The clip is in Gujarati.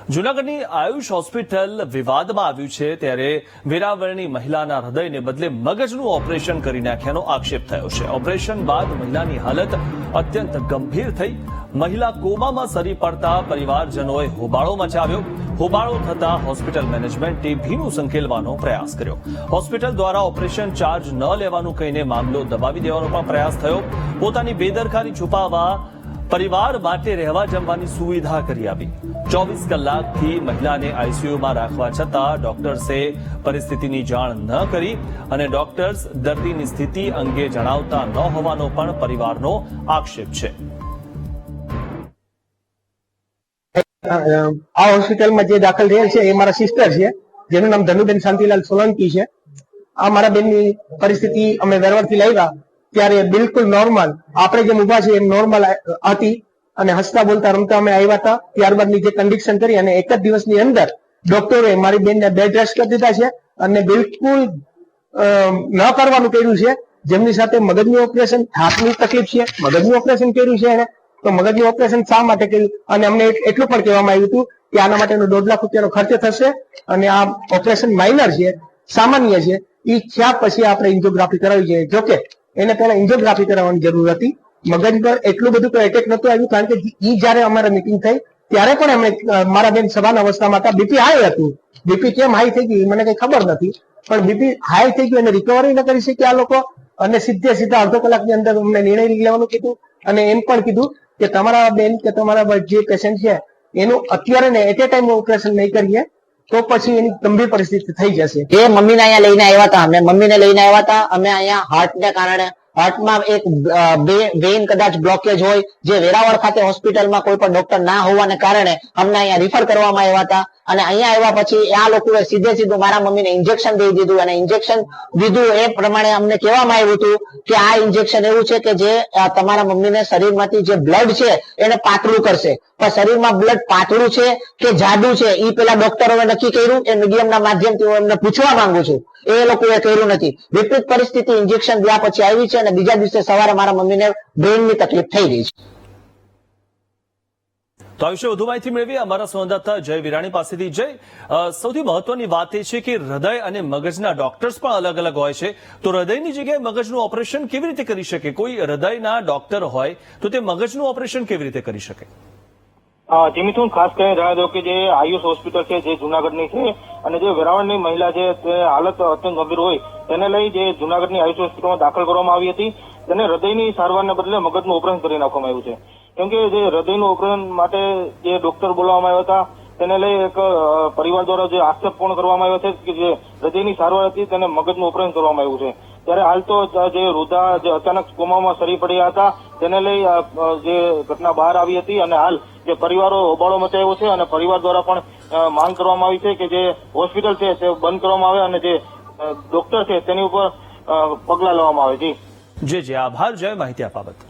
જૂનાગઢની આયુષ હોસ્પિટલ વિવાદમાં આવ્યું છે ત્યારે વેરાવળની મહિલાના હૃદયને બદલે મગજનું ઓપરેશન કરી નાખ્યાનો આક્ષેપ થયો છે। ઓપરેશન બાદ મહિલાની હાલત અત્યંત ગંભીર થઈ। મહિલા કોમામાં સરી પડતા પરિવારજનોએ હોબાળો મચાવ્યો। હોબાળો થતા હોસ્પિટલ મેનેજમેન્ટે ભીનું સંકેલવાનો પ્રયાસ કર્યો। હોસ્પિટલ દ્વારા ઓપરેશન ચાર્જ ન લેવાનું કહીને મામલો દબાવી દેવાનો પણ પ્રયાસ થયો। પોતાની બેદરકારી છુપાવવા પરિવાર માટે રહેવા જમવાની સુવિધા કરી આપી। 24 કલાકથી મહિલાને આઈસીયુમાં રાખવા છતાં ડોક્ટર્સે પરિસ્થિતિની જાણ ન કરી અને ડોક્ટર્સ દર્દીની સ્થિતિ અંગે જણાવતા ન હોવાનો પણ પરિવારનો આક્ષેપ છે। આ હોસ્પિટલમાં જે દાખલ થયેલ છે એ મારા સિસ્ટર છે, જેનું નામ ધનુબેન શાંતિલાલ સોલંકી છે। આ મારા બેનની પરિસ્થિતિ અમે વેરવળથી લાવ્યા ત્યારે બિલકુલ નોર્મલ, આપણે જેમ ઉભા છે એમ નોર્મલ હતી અને હસતા બોલતા રમતા અમે આવ્યા હતા। ત્યારબાદની જે કન્ડિશન કરી અને એક જ દિવસની અંદર ડોક્ટરોએ મારી બેનને બેડ રેસ્ટ કરી દીધા છે અને બિલકુલ ન કરવાનું કર્યું છે। જેમની સાથે મગજનું ઓપરેશન, હાથની તકલીફ છે, મગજનું ઓપરેશન કર્યું છે એને, તો મગજનું ઓપરેશન શા માટે કર્યું અને અમને એટલું પણ કહેવામાં આવ્યું હતું કે આના માટેનો 1.5 લાખ રૂપિયાનો ખર્ચ થશે અને આ ઓપરેશન માઇનર છે, સામાન્ય છે, એ થયા પછી આપણે એન્જિયોગ્રાફી કરાવી છે। જોકે એને પહેલા એન્જિયોગ્રાફી કરાવવાની જરૂર હતી। મગજ પર એટલું બધું તો એટેક નતું આવ્યું, કારણ કે ઈ જયારે અમારે મીટિંગ થઈ ત્યારે પણ એમણે મારા બેન સભાન અવસ્થામાં હતા, બીપી હાઈ હતું। બીપી કેમ હાઈ થઈ ગઈ મને કઈ ખબર નથી, પણ બીપી હાઈ થઈ ગયું એને રિકવરી ન કરી શક્યા આ લોકો અને સીધા અડધો કલાકની અંદર અમને નિર્ણય લેવાનું કીધું અને એમ પણ કીધું કે તમારા બેન કે તમારા જે પેશન્ટ છે એનું અત્યારે ને એટ એ ટાઈમ ઓપરેશન નહીં કરીએ તો પછી એની ગંભીર પરિસ્થિતિ થઈ જશે। એ મમ્મીને અહીંયા લઈને આવ્યા હતા, અમે મમ્મીને લઈને આવ્યા હતા। અમે અહીંયા હાર્ટને કારણે, હાર્ટમાં એક વેઇન કદાચ બ્લોકેજ હોય, જે વેરાવળ ખાતે હોસ્પિટલમાં કોઈ પણ ડોક્ટર ના હોવાને કારણે અમને અહીંયા રિફર કરવામાં આવ્યા હતા અને અહીંયા આવ્યા પછી આ લોકોએ સીધું મારા મમ્મીને ઇન્જેક્શન દઈ દીધું અને ઇન્જેક્શન દીધું એ પ્રમાણે અમને કહેવામાં આવ્યું હતું કે આ ઇન્જેક્શન એવું છે કે જે તમારા મમ્મીને શરીરમાંથી જે બ્લડ છે એને પાતળું કરશે। પણ શરીરમાં બ્લડ પાતળું છે કે જાડું છે એ પેલા ડોક્ટરોએ નક્કી કર્યું। એ મીડિયમના માધ્યમથી હું એમને પૂછવા માંગુ છું, એ લોકોએ કર્યું નથી। વિપરીત પરિસ્થિતિ ઇન્જેક્શન દ્યા પછી આવી છે અને બીજા દિવસે સવારે મારા મમ્મીને બ્રેઇનની તકલીફ થઈ ગઈ છે। તો આ વિશે વધુ માહિતી મેળવી અમારા સંવાદદાતા જય વિરાણી પાસેથી। જય, સૌથી મહત્વની વાત એ છે કે હૃદય અને મગજના ડોક્ટર્સ પણ અલગ અલગ હોય છે, તો હૃદયની જગ્યાએ મગજનું ઓપરેશન કેવી રીતે કરી શકે? કોઈ હૃદયના ડોક્ટર હોય તો તે મગજનું ઓપરેશન કેવી રીતે કરી શકે? જી મિથુન, ખાસ કરીને જણાવી દઉં કે જે આયુષ હોસ્પિટલ છે જે જૂનાગઢની છે અને જે વેરાવળની મહિલા છે તે હાલત અત્યંત ગંભીર હોય તેને લઈ જે જૂનાગઢની આયુષ હોસ્પિટલમાં દાખલ કરવામાં આવી હતી। તેને હૃદયની સારવારને બદલે મગજનું ઓપરેશન કરી નાખવામાં આવ્યું છે, કેમ કે જે હૃદયનું ઓપરેશન માટે જે ડોક્ટર બોલાવવામાં આવ્યા હતા તેને લઈ એક પરિવાર દ્વારા જે આક્ષેપ પૂર્ણ કરવામાં આવ્યો છે કે જે હૃદયની સારવાર હતી તેને મગજનું ઓપરેશન કરવામાં આવ્યું છે। ત્યારે હાલ તો જે વૃદ્ધા જે અચાનક કોમામાં સરી પડ્યા હતા તેને લઈ જે ઘટના બહાર આવી હતી અને હાલ જે પરિવારો હોબાળો મચાવ્યો છે અને પરિવાર દ્વારા પણ માંગ કરવામાં આવી છે કે જે હોસ્પિટલ છે તે બંધ કરવામાં આવે અને જે ડોક્ટર છે તેની ઉપર પગલાં લેવામાં આવે। જી આભાર જય, માહિતી આપવા બદલ।